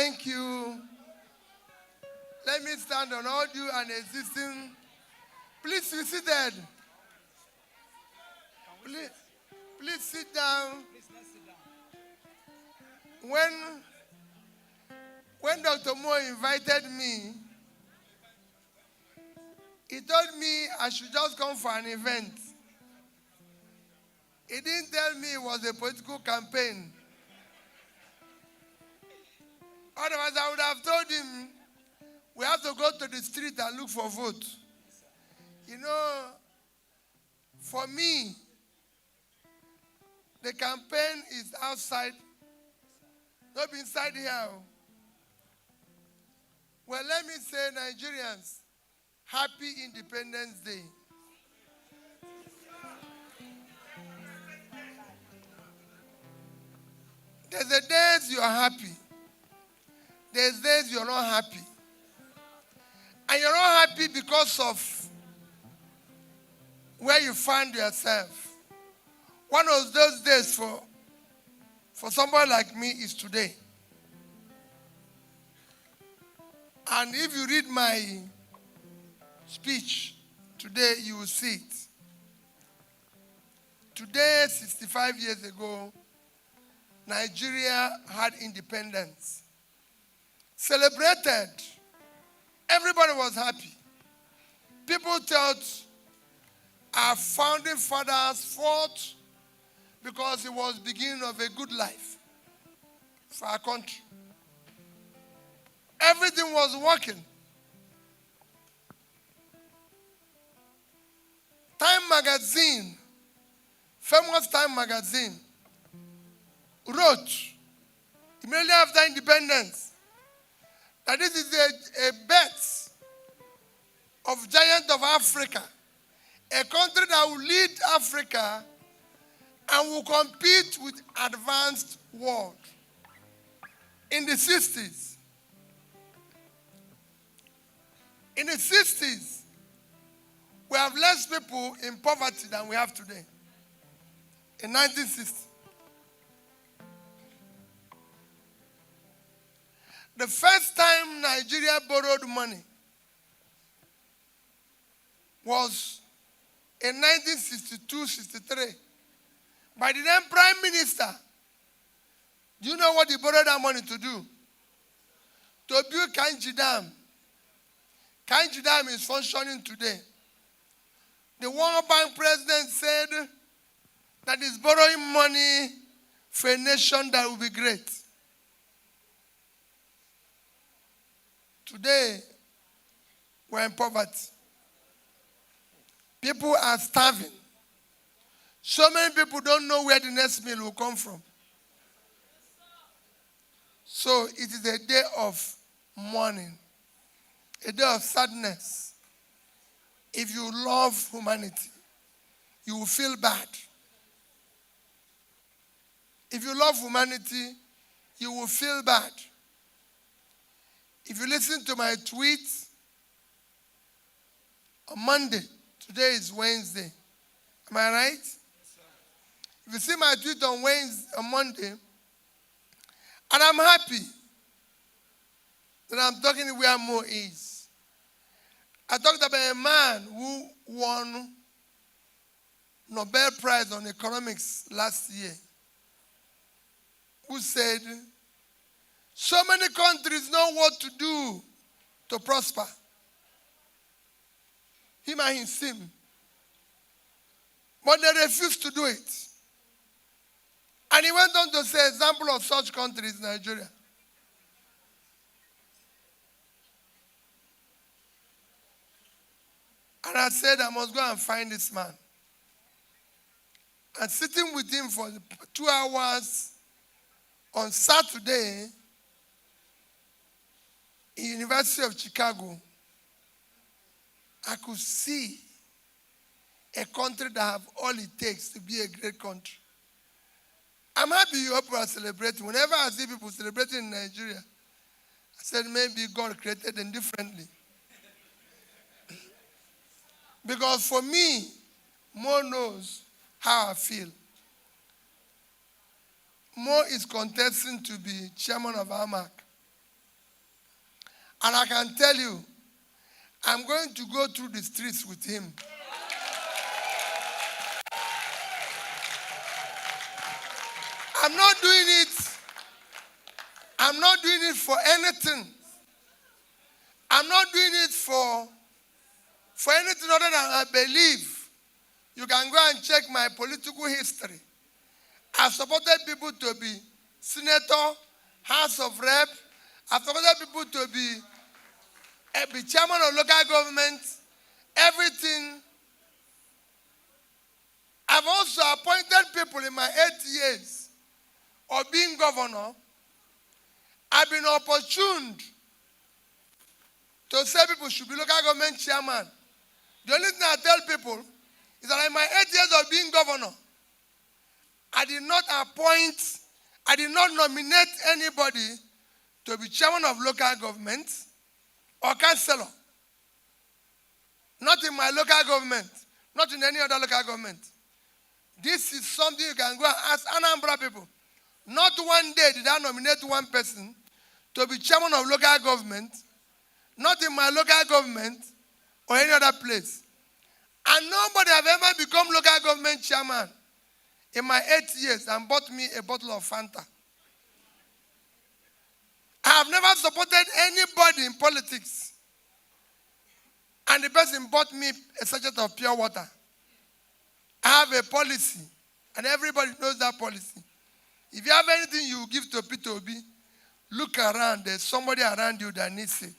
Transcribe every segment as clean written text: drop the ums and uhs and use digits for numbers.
Thank you. Let me stand on audio and existing. Please be seated. Please sit down. When Dr. Moore invited me, he told me I should just come for an event. He didn't tell me it was a political campaign. Otherwise, I would have told him, we have to go to the street and look for vote. You know, for me, the campaign is outside, not inside here. Well, let me say, Nigerians, Happy Independence Day. There's the days you are happy. There's days you're not happy. And you're not happy because of where you find yourself. One of those days for somebody like me is today. And if you read my speech today, you will see it. Today, 65 years ago, Nigeria had independence. Celebrated. Everybody was happy. People thought our founding fathers fought because it was the beginning of a good life for our country. Everything was working. Time magazine, famous Time magazine, wrote immediately after independence that this is a bet of giant of Africa, a country that will lead Africa and will compete with advanced world. In the 60s, we have less people in poverty than we have today. In 1960. The first time Nigeria borrowed money was in 1962-63 by the then Prime Minister. Do you know what he borrowed that money to do? To build Njenje Dam. Njenje Dam is functioning today. The World Bank president said that he's borrowing money for a nation that will be great. Today, we're in poverty. People are starving. So many people don't know where the next meal will come from. So it is a day of mourning, a day of sadness. If you love humanity, you will feel bad. If you love humanity, you will feel bad. If you listen to my tweets on Monday, today is Wednesday. Am I right? Yes, sir. If you see my tweet on Monday, and I'm happy that I'm talking where more is. I talked about a man who won Nobel Prize on economics last year, who said, so many countries know what to do to prosper. Him and his team. But they refuse to do it. And he went on to say, example of such countries, Nigeria. And I said, I must go and find this man. And sitting with him for 2 hours on Saturday, in University of Chicago, I could see a country that have all it takes to be a great country. I'm happy you people are celebrating. Whenever I see people celebrating in Nigeria, I said maybe God created them differently. Because for me, Mo knows how I feel. Mo is contesting to be chairman of AMAC. And I can tell you, I'm going to go through the streets with him. I'm not doing it. I'm not doing it for anything. I'm not doing it for anything other than I believe. You can go and check my political history. I've supported people to be senator, House of Rep. I've supported people to be chairman of local government, everything. I've also appointed people in my 8 years of being governor. I've been opportuned to say people should be local government chairman. The only thing I tell people is that in my 8 years of being governor, I did not nominate anybody to be chairman of local government or councillor. Not in my local government, not in any other local government. This is something you can go and ask Anambra people. Not one day did I nominate one person to be chairman of local government, not in my local government or any other place. And nobody have ever become local government chairman in my 8 years and bought me a bottle of Fanta. I have never supported anybody in politics and the person bought me a sachet of pure water. I have a policy and everybody knows that policy. If you have anything you give to Peter Obi, look around. There's somebody around you that needs it.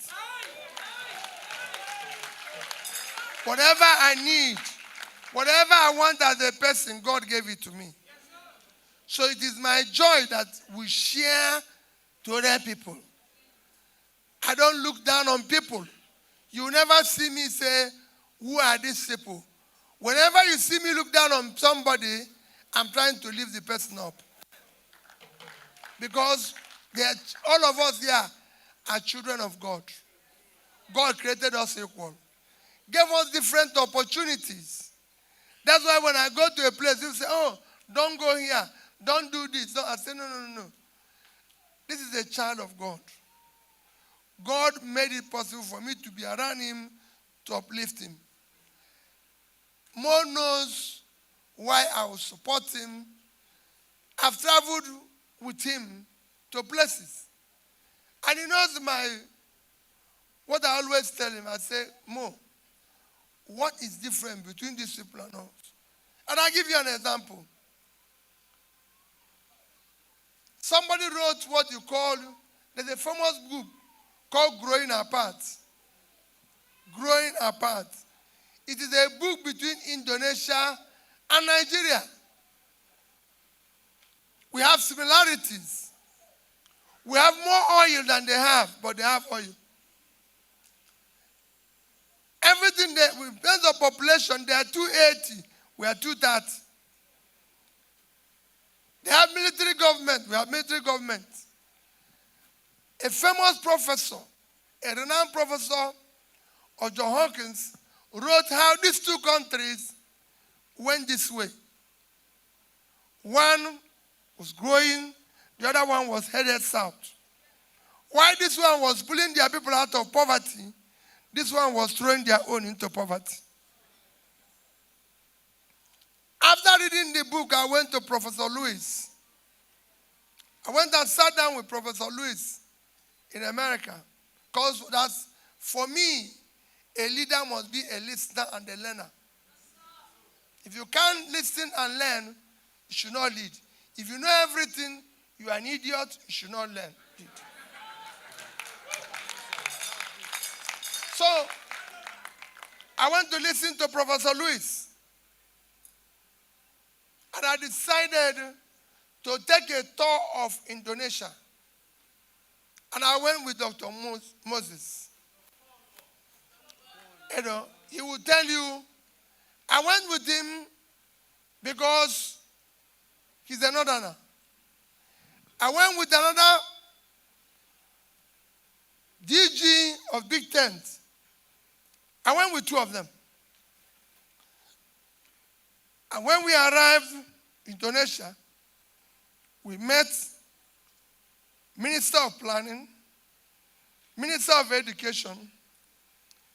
Whatever I need, whatever I want as a person, God gave it to me. So it is my joy that we share to other people. I don't look down on people. You will never see me say, who are these people? Whenever you see me look down on somebody, I'm trying to lift the person up. Because all of us here are children of God. God created us equal. Gave us different opportunities. That's why when I go to a place, people say, oh, don't go here. Don't do this. I say, no. This is a child of God. God made it possible for me to be around him, to uplift him. Mo knows why I will support him. I've traveled with him to places. And he knows what I always tell him. I say, Mo, what is different between these people and us? And I'll give you an example. Somebody wrote what you call, there's a famous book called Growing Apart. Growing Apart. It is a book between Indonesia and Nigeria. We have similarities. We have more oil than they have, but they have oil. Everything in terms of population, they are 280. We are 230. They have military government. We have military government. A famous professor, a renowned professor of John Hawkins, wrote how these two countries went this way. One was growing, the other one was headed south. While this one was pulling their people out of poverty, this one was throwing their own into poverty. After reading the book, I went to Professor Lewis. I went and sat down with Professor Lewis in America. Because that's, for me, a leader must be a listener and a learner. If you can't listen and learn, you should not lead. If you know everything, you are an idiot, you should not learn. So, I went to listen to Professor Lewis. And I decided to take a tour of Indonesia. And I went with Dr. Moses. You know, he will tell you, I went with him because he's a northerner. I went with another DG of Big Tent. I went with two of them. And when we arrived in Indonesia, we met Minister of Planning, Minister of Education,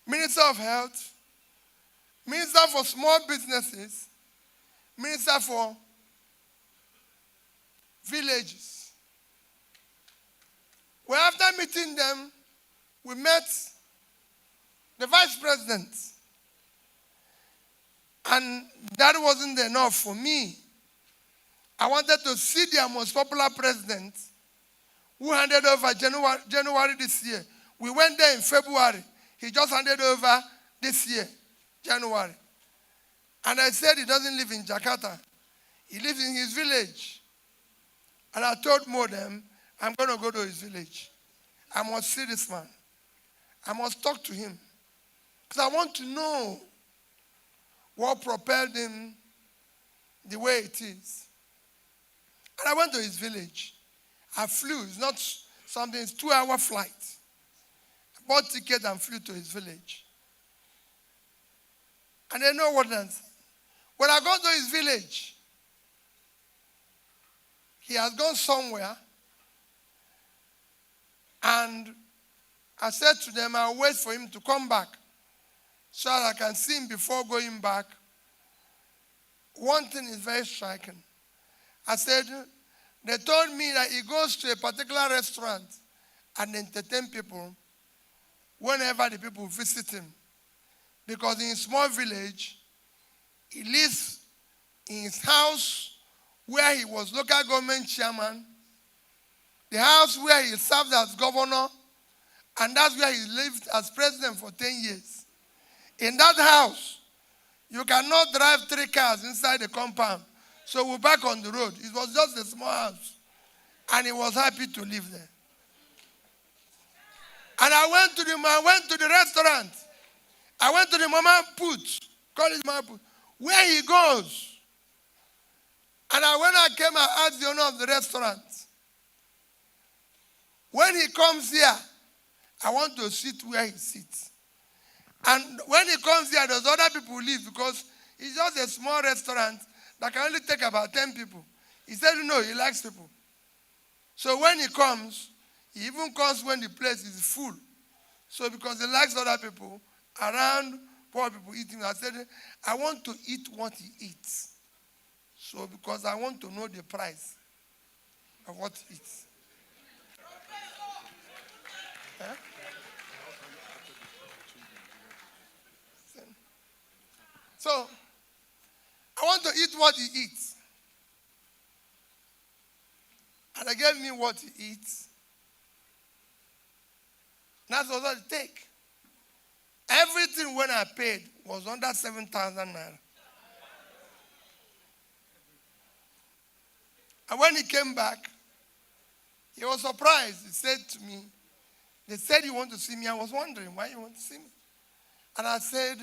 Minister of Health, Minister for Small Businesses, Minister for Villages. Well, after meeting them, we met the Vice President. And that wasn't enough for me. I wanted to see their most popular president, who handed over January this year. We went there in February. He just handed over this year, January. And I said he doesn't live in Jakarta. He lives in his village. And I told Modem, I'm going to go to his village. I must see this man. I must talk to him. Because I want to know what propelled him the way it is. And I went to his village. I flew. It's not something, it's 2-hour flight. I bought ticket and flew to his village. And they know what I'm saying. When I got to his village, he has gone somewhere. And I said to them, I'll wait for him to come back so that I can see him before going back. One thing is very striking. I said, they told me that he goes to a particular restaurant and entertain people whenever the people visit him. Because in a small village, he lives in his house where he was local government chairman, the house where he served as governor, and that's where he lived as president for 10 years. In that house, you cannot drive 3 cars inside the compound. So we're back on the road. It was just a small house. And he was happy to live there. And I went to the restaurant. I went to the Mama Put, call it Mama Put, where he goes. And when I came, I asked the owner of the restaurant, when he comes here, I want to sit where he sits. And when he comes here, there's other people who leave because it's just a small restaurant that can only take about 10 people. He said, no, he likes people. So when he comes, he even comes when the place is full. So because he likes other people, around poor people eating, I said, I want to eat what he eats. So because I want to know the price of what he eats. Huh? So, I want to eat what he eats. And they gave me what he eats. That's all it take. Everything when I paid was under 7,000 naira. And when he came back, he was surprised. He said to me, they said you want to see me. I was wondering why you want to see me. And I said,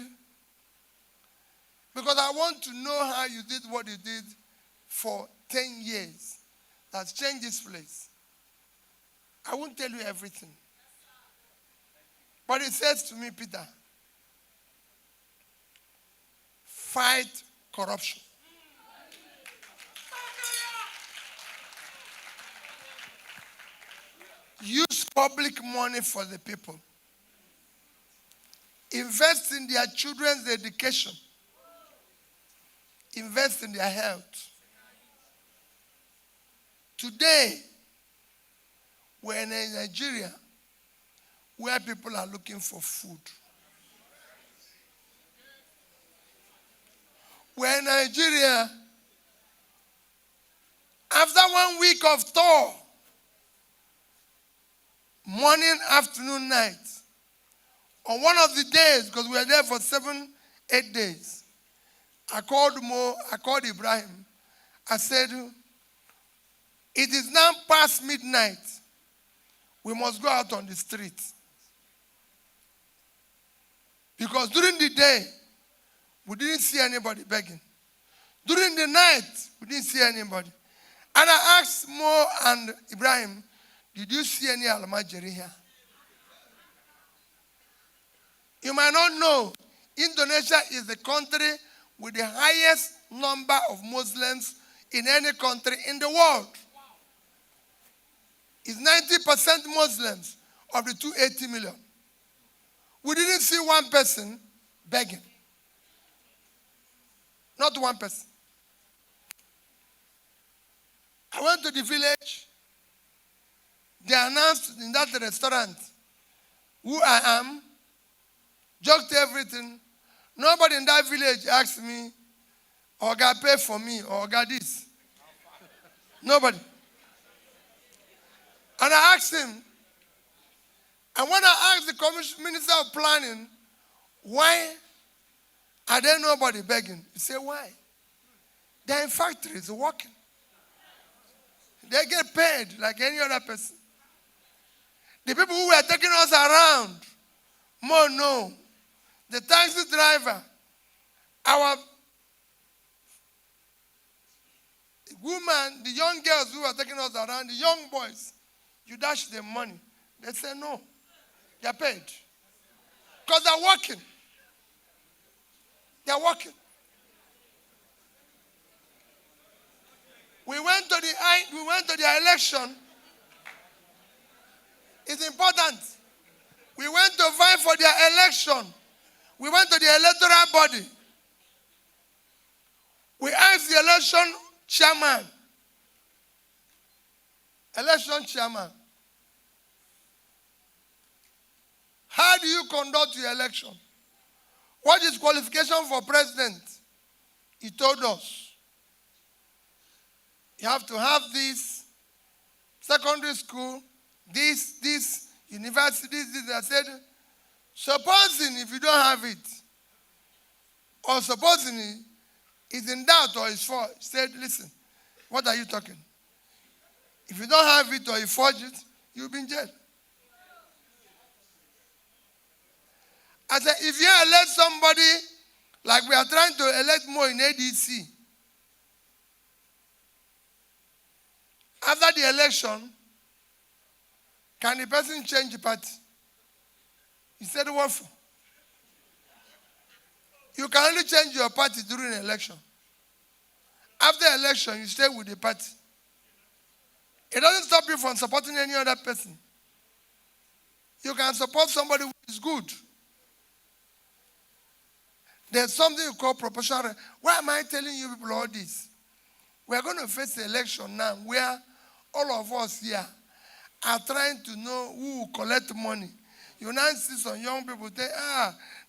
because I want to know how you did what you did for 10 years. That's changed this place. I won't tell you everything. But he says to me, Peter, fight corruption. Use public money for the people. Invest in their children's education. Invest in their health. Today, we're in Nigeria where people are looking for food. We're in Nigeria after 1 week of tour, morning, afternoon, night. On one of the days, because we were there for 7-8 days, I called Ibrahim. I said, it is now past midnight. We must go out on the street. Because during the day, we didn't see anybody begging. During the night, we didn't see anybody. And I asked Mo and Ibrahim, did you see any Almajiri here? You might not know, Indonesia is the country with the highest number of Muslims in any country in the world. It's 90% Muslims. of the 280 million. We didn't see one person begging. Not one person. I went to the village. They announced in that restaurant who I am, joked everything. Nobody in that village asked me, or God pay for me, or God this. Nobody. And I asked him, and when I asked the Minister of Planning, why are there nobody begging? He said, why? They're in factories working. They get paid like any other person. The people who were taking us around, more no. The taxi driver, our women, the young girls who were taking us around, the young boys, you dash them money. They say no. They're paid. Because they're working. They're working. We went to the election. It's important. We went to fight for their election. We went to the electoral body. We asked the election chairman. How do you conduct your election? What is qualification for president? He told us. You have to have this, secondary school, this, university, this. I said, supposing if you don't have it, or supposing it's in doubt or it's false, he said, listen, what are you talking? If you don't have it or you forge it, you'll be in jail. I said, if you elect somebody like we are trying to elect more in ADC, after the election, can the person change the party? He said, what for? You can only change your party during an election. After election, you stay with the party. It doesn't stop you from supporting any other person. You can support somebody who is good. There's something you call proportional. Why am I telling you people all this? We're going to face the election now where all of us here are trying to know who will collect money. You now see some young people say,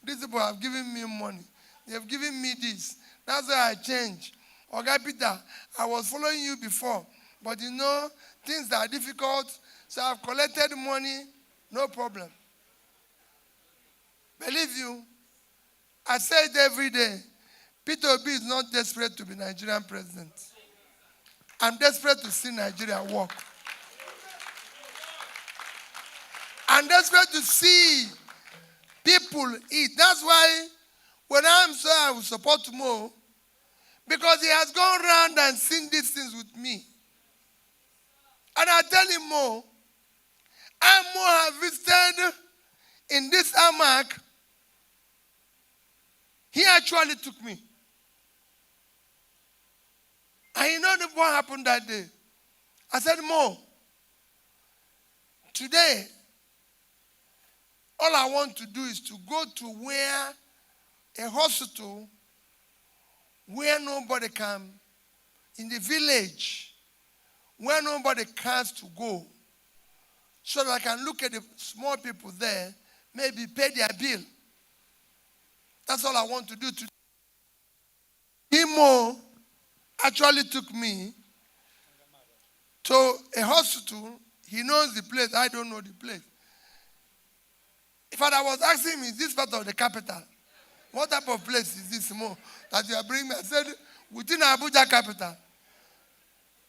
these people have given me money. They have given me this. That's why I changed. Okay, Peter, I was following you before. But you know, things are difficult. So I've collected money. No problem. Believe you, I say it every day. Peter Obi is not desperate to be Nigerian president. I'm desperate to see Nigeria work. I'm desperate to see people eat. That's why when I'm saying I will support Mo, because he has gone around and seen these things with me. And I tell him Mo, and Mo have visited in this AMAC. He actually took me. And you know what happened that day? I said, Mo, today, all I want to do is to go to where a hospital where nobody can, in the village, where nobody can to go, so that I can look at the small people there, maybe pay their bill. That's all I want to do today. Mo actually took me to a hospital. He knows the place. I don't know the place. In fact, I was asking him, is this part of the capital? What type of place is this Mo that you are bringing me? I said, within Abuja capital.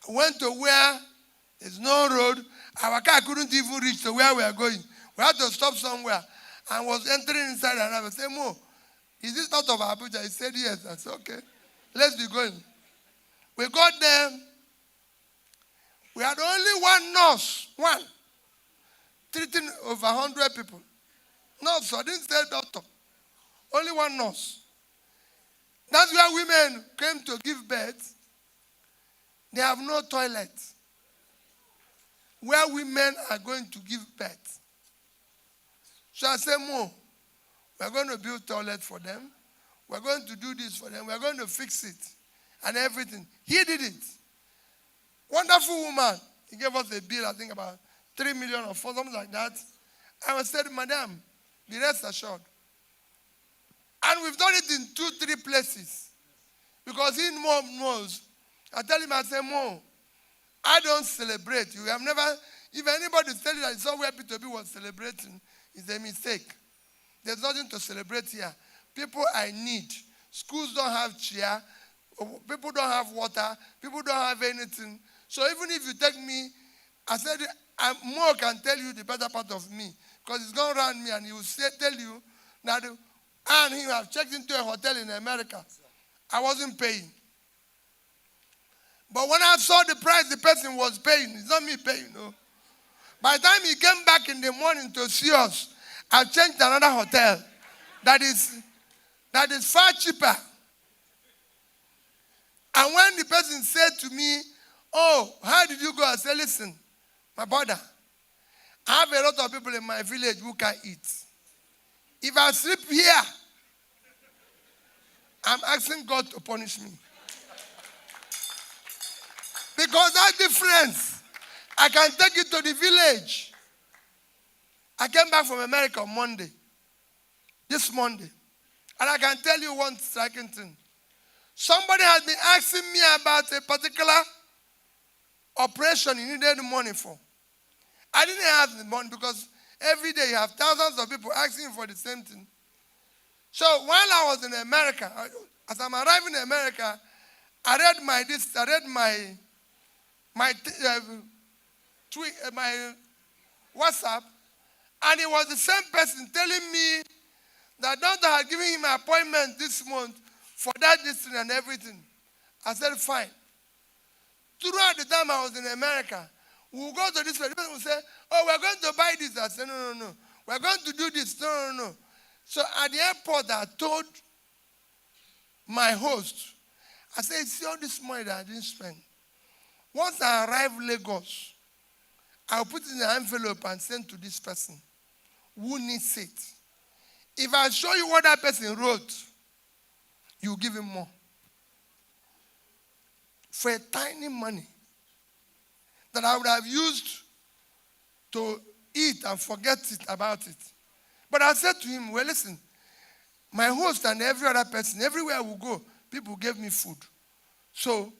I went to where there's no road. Our car couldn't even reach to where we are going. We had to stop somewhere. I was entering inside and I said, Mo, is this part of Abuja? He said, yes. I said, okay, let's be going. We got there. We had only one nurse, treating over 100 people. Nurse, I didn't say doctor. Only one nurse. That's where women came to give birth. They have no toilet. Where women are going to give birth. So I said, Mo, we're going to build toilet for them. We're going to do this for them. We're going to fix it and everything. He did it. Wonderful woman. He gave us a bill, I think about 3 million or 4, something like that. I said, Madam, be rest assured. And we've done it in 2-3 places. Because he knows. I tell him, I say, Mo, I don't celebrate. You have never, if anybody tells you that somewhere Peter Obi was celebrating, it's a mistake. There's nothing to celebrate here. People I need. Schools don't have chair. People don't have water. People don't have anything. So even if you take me, I said, Mo can tell you the better part of me. Because he's going around me and he will tell you that and he have checked into a hotel in America. I wasn't paying. But when I saw the price the person was paying, it's not me paying, no. By the time he came back in the morning to see us, I changed another hotel that is far cheaper. And when the person said to me, oh, how did you go? I said, listen, my brother, I have a lot of people in my village who can eat. If I sleep here, I'm asking God to punish me. Because that difference, I can take it to the village. I came back from America on Monday, this Monday. And I can tell you one striking thing. Somebody has been asking me about a particular operation he needed money for. I didn't have the money because every day you have thousands of people asking for the same thing. So while I was in America, as I'm arriving in America, I read my WhatsApp, and it was the same person telling me that doctor had given him an appointment this month for that distance and everything. I said, fine. Throughout the time I was in America, we will go to this place. The person will say, oh, we're going to buy this. I said, no. We're going to do this. No. So at the airport, I told my host, I said, see all this money that I didn't spend. Once I arrive in Lagos, I'll put it in an envelope and send to this person who needs it. If I show you what that person wrote, you give him more. For a tiny money that I would have used to eat and forget about it. But I said to him, well, listen, my host and every other person, everywhere we go, people gave me food. So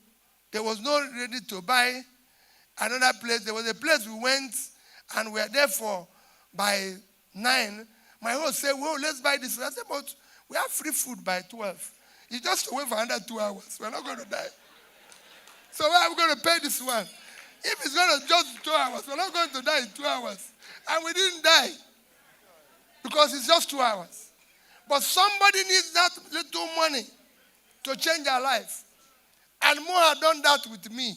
there was no ready to buy another place. There was a place we went and we were there for by 9. My host said, well, let's buy this. I said, but we have free food by 12. You just wait for another 2 hours. We're not going to die. So why are we going to pay this one? If it's going to just 2 hours, we're not going to die in 2 hours. And we didn't die because it's just 2 hours. But somebody needs that little money to change our life. And Mo had done that with me.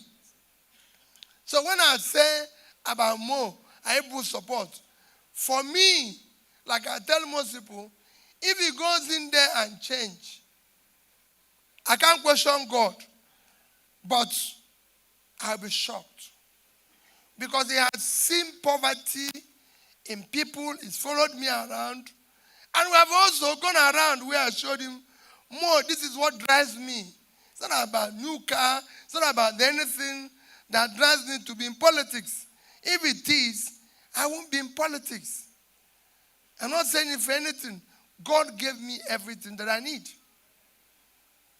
So when I say about Mo, I put support. For me, like I tell most people, if he goes in there and change, I can't question God, but I'll be shocked. Because he has seen poverty in people, he's followed me around, and we have also gone around where I showed him, Mo, this is what drives me. It's not about new car, it's not about anything that drives me to be in politics. If it is, I won't be in politics. I'm not saying if anything, God gave me everything that I need.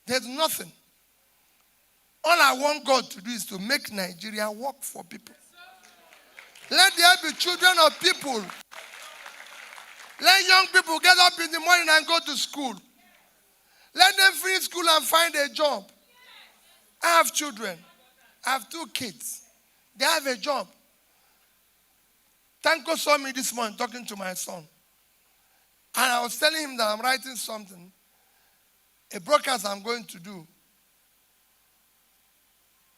There's nothing. All I want God to do is to make Nigeria work for people. Let there be children of people. Let young people get up in the morning and go to school. Let them finish school and find a job. I have children. I have 2 kids. They have a job. Tanko saw me this morning talking to my son. And I was telling him that I'm writing something, a broadcast I'm going to do.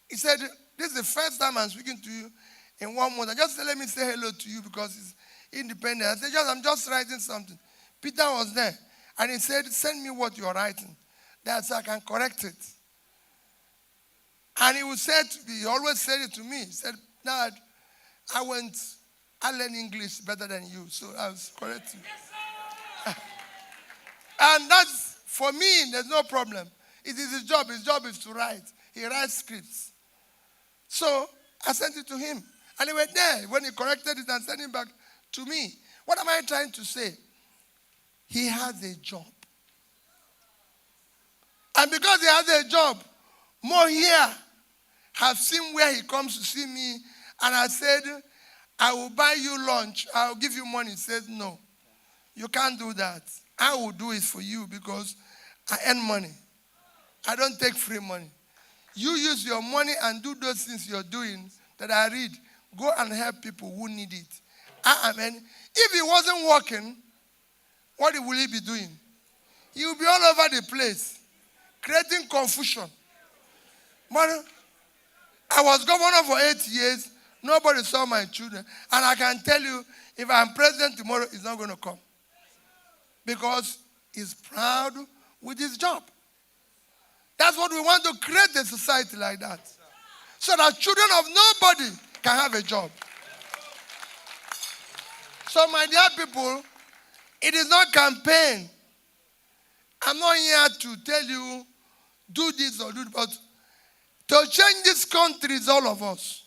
He said, this is the first time I'm speaking to you in 1 month. Just let me say hello to you because it's independent. I said, I'm just writing something. Peter was there. And he said, send me what you're writing. That's I can correct it. And he always said it to me. He said, Dad, I went I learn English better than you, so I was correcting you. And that's, for me, there's no problem. It is his job. His job is to write. He writes scripts. So I sent it to him. And he went there. When he corrected it and sent it back to me. What am I trying to say? He has a job. And because he has a job, more here have seen where he comes to see me. And I said, I will buy you lunch. I'll give you money. He says, no, you can't do that. I will do it for you because I earn money. I don't take free money. You use your money and do those things you're doing that I read. Go and help people who need it. If he wasn't working, what will he be doing? He will be all over the place, creating confusion. But I was governor for 8 years. Nobody saw my children. And I can tell you, if I'm president tomorrow, he's not going to come. Because he's proud with his job. That's what we want to create, a society like that. So that children of nobody can have a job. So my dear people, it is not campaign. I'm not here to tell you, do this or do that. But to change this country is all of us.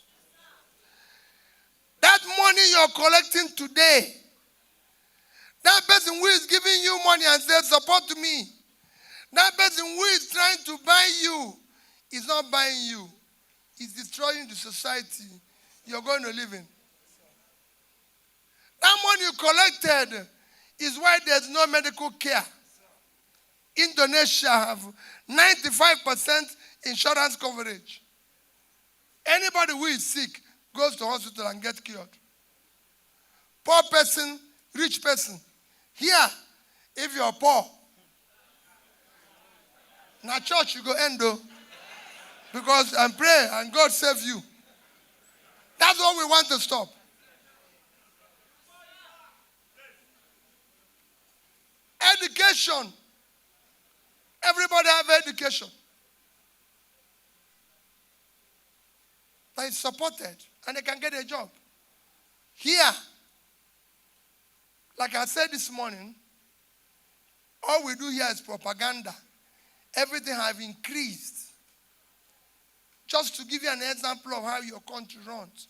That money you're collecting today, that person who is giving you money and says, support me, that person who is trying to buy you is not buying you. He's destroying the society you're going to live in. That money you collected is why there's no medical care. Indonesia have 95% insurance coverage. Anybody who is sick goes to hospital and gets cured. Poor person, rich person. Here, if you're poor, now church you go endo. Because and pray and God save you. That's what we want to stop. Education. Everybody have education. That is supported and they can get a job. Here, like I said this morning, all we do here is propaganda. Everything have increased. Just to give you an example of how your country runs.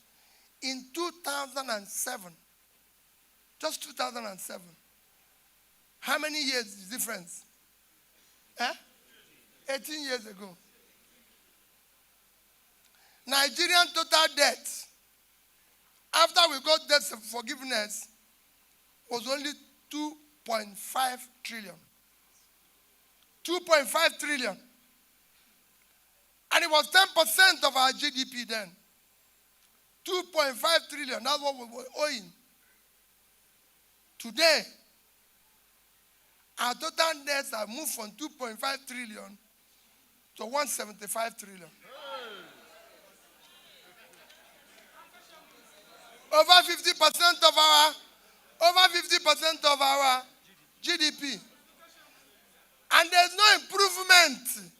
In 2007, just 2007, how many years is the difference? 18 years ago. Nigerian total debt, after we got debt forgiveness, was only 2.5 trillion. 2.5 trillion. And it was 10% of our GDP then. 2.5 trillion, that's what we were owing. Today, our total debts have moved from 2.5 trillion to 175 trillion. Over 50% of our GDP. And there's no improvement.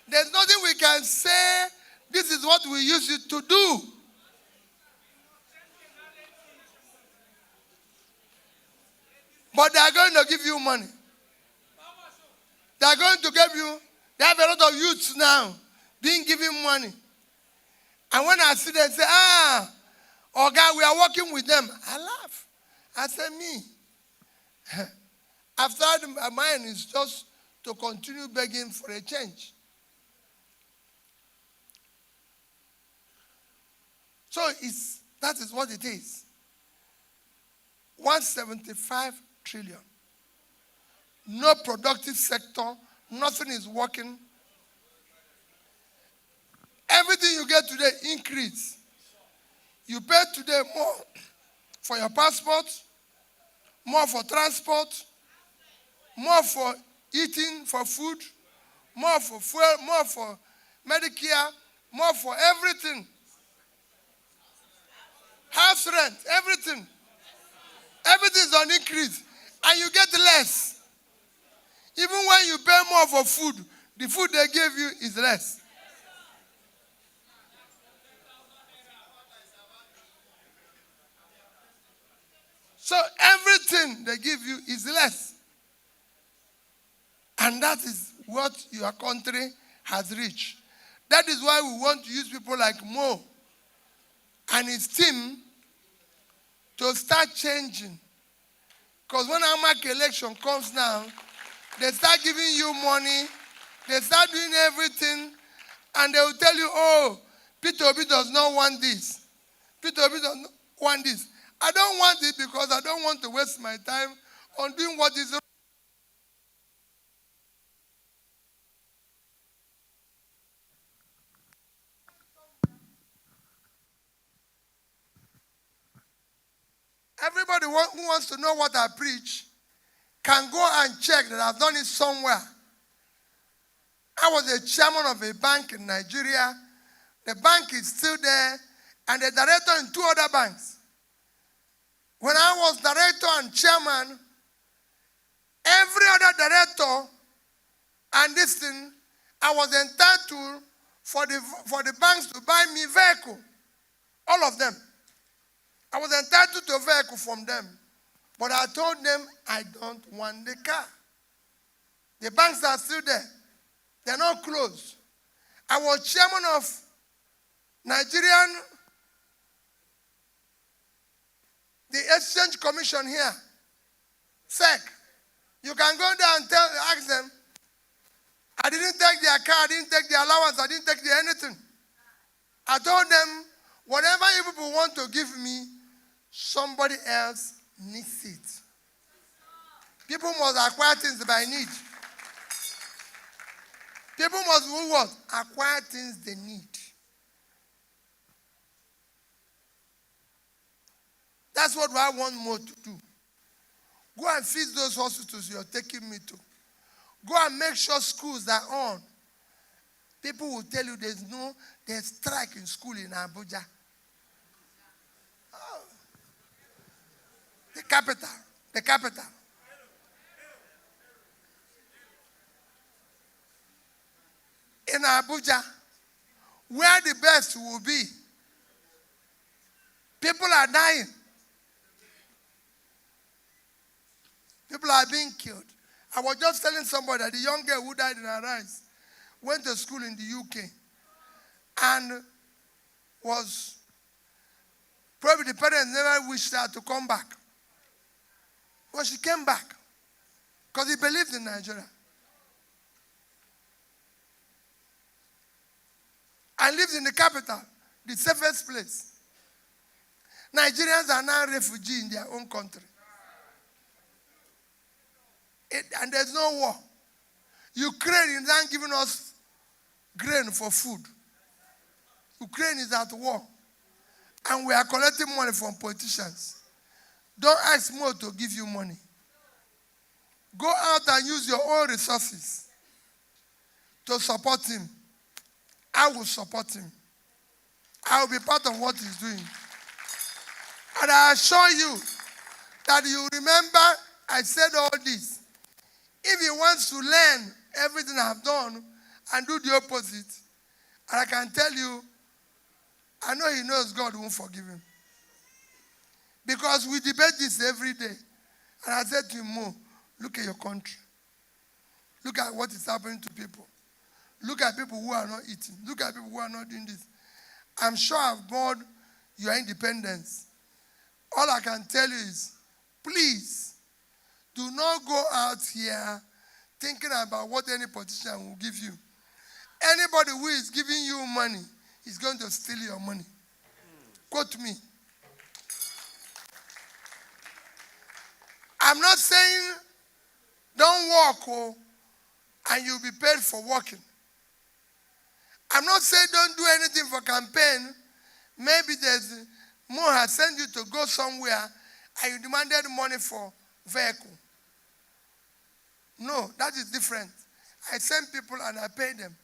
There's nothing we can say, this is what we use it to do. But they are going to give you money. They are going to give you, they have a lot of youths now being given money. And when I see them say, oh God, we are working with them, I laugh. I say, me. After mine is just to continue begging for a change. So that is what it is. 175 trillion. No productive sector. Nothing is working. Everything you get today increase. You pay today more for your passport, more for transport, more for eating, for food, more for fuel, more for Medicare, more for everything. House rent, everything. Everything is on increase. And you get less. Even when you pay more for food, the food they gave you is less. So everything they give you is less. And that is what your country has reached. That is why we want to use people like Mo and his team to start changing. Because when AMAC election comes now, they start giving you money, they start doing everything, and they will tell you, oh, Peter Obi does not want this. Peter Obi does not want this. I don't want it because I don't want to waste my time on doing what is wrong. Everybody who wants to know what I preach can go and check that I've done it somewhere. I was a chairman of a bank in Nigeria. The bank is still there, and the director in 2 other banks. When I was director and chairman, every other director and this thing, I was entitled for the banks to buy me vehicle. All of them. I was entitled to a vehicle from them. But I told them I don't want the car. The banks are still there. They're not closed. I was chairman of Nigerian, the Exchange Commission here, SEC. You can go there and ask them, I didn't take their car, I didn't take their allowance, I didn't take their anything. I told them, whatever you people want to give me, somebody else needs it. People must acquire things by need. People must do what? Acquire things they need. That's what I want more to do. Go and feed those hospitals you're taking me to. Go and make sure schools are on. People will tell you there's strike in school in Abuja. Oh. The capital. In Abuja, where the best will be, people are dying. People are being killed. I was just telling somebody that the young girl who died in Arise went to school in the UK and was, probably the parents never wished her to come back. But she came back because he believed in Nigeria. And lived in the capital, the safest place. Nigerians are now refugees in their own country. And there's no war. Ukraine is not giving us grain for food. Ukraine is at war. And we are collecting money from politicians. Don't ask more to give you money. Go out and use your own resources to support him. I will support him. I will be part of what he's doing. And I assure you that you remember I said all this. If he wants to learn everything I've done and do the opposite, and I can tell you, I know he knows God won't forgive him. Because we debate this every day. And I said to him, Mo, look at your country. Look at what is happening to people. Look at people who are not eating. Look at people who are not doing this. I'm sure I've bought your independence. All I can tell you is, please, do not go out here thinking about what any politician will give you. Anybody who is giving you money is going to steal your money. Quote me. I'm not saying don't work and you'll be paid for working. I'm not saying don't do anything for campaign. Maybe there's more has sent you to go somewhere and you demanded money for vehicle. No, that is different. I send people and I pay them.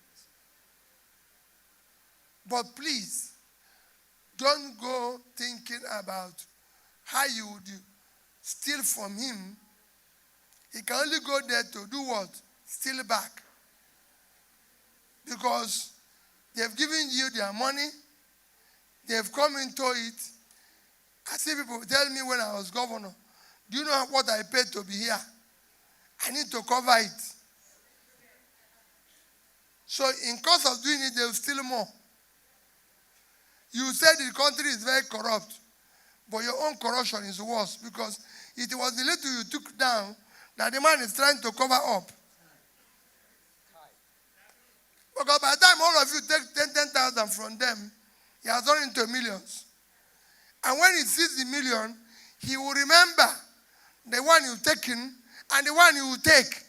But please, don't go thinking about how you would steal from him. He can only go there to do what? Steal back. Because they've given you their money. They've come into it. I see people tell me when I was governor, Do you know what I paid to be here? I need to cover it. So in course of doing it, they will steal more. You said the country is very corrupt, but your own corruption is worse because it was the little you took down that the man is trying to cover up. Because by the time all of you take 10,000 from them, he has done into millions. And when he sees the million, he will remember the one you've taken and the one you will take.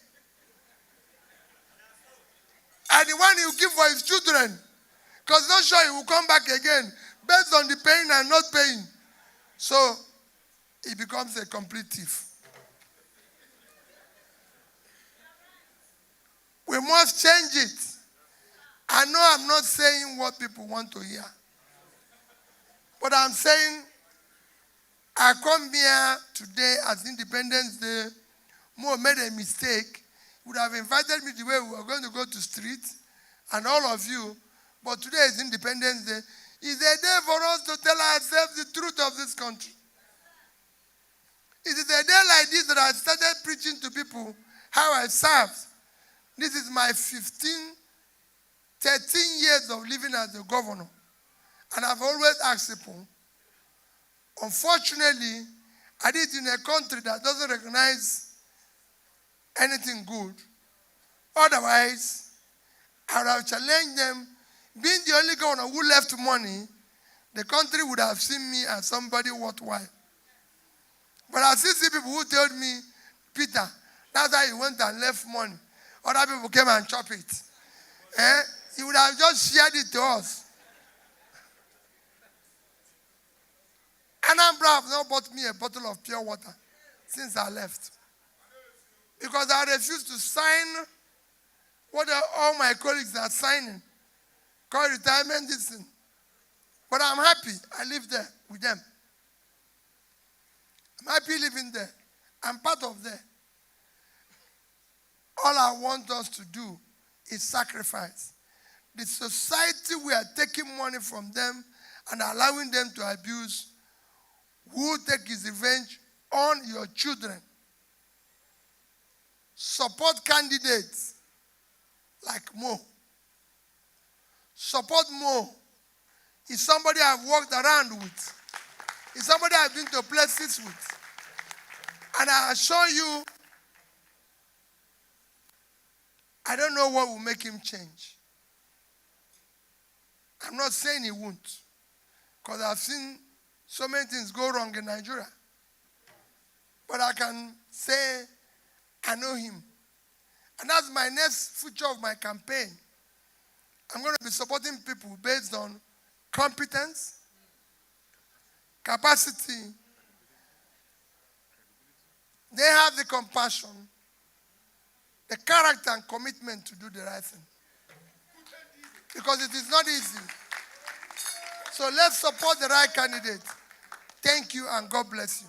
And the one he will give for his children. Because not sure he will come back again based on the paying and not paying. So he becomes a complete thief. We must change it. I know I'm not saying what people want to hear. But I'm saying I come here today as Independence Day. Mo made a mistake. Would have invited me the way we were going to go to street and all of you. But today is Independence Day. It's a day for us to tell ourselves the truth of this country. It is a day like this that I started preaching to people how I served. This is my 13 years of living as a governor. And I've always asked people. Unfortunately, I did it in a country that doesn't recognize anything good. Otherwise, I would have challenged them. Being the only governor who left money, the country would have seen me as somebody worthwhile. But I still see people who told me, Peter, that's how you went and left money. Other people came and chopped it. He would have just shared it to us. Anambra have not bought me a bottle of pure water since I left. Because I refused to sign what all my colleagues are signing. Called retirement this thing. But I'm happy I live there with them. I'm happy living there. I'm part of there. All I want us to do is sacrifice. The society we are taking money from them and allowing them to abuse, who will take his revenge on your children. Support candidates like Mo. Support Mo. He's somebody I've walked around with. He's somebody I've been to places with. And I assure you, I don't know what will make him change. I'm not saying he won't. Because I've seen so many things go wrong in Nigeria. But I can say I know him. And that's my next feature of my campaign. I'm going to be supporting people based on competence, capacity. They have the compassion, the character and commitment to do the right thing. Because it is not easy. So let's support the right candidate. Thank you and God bless you.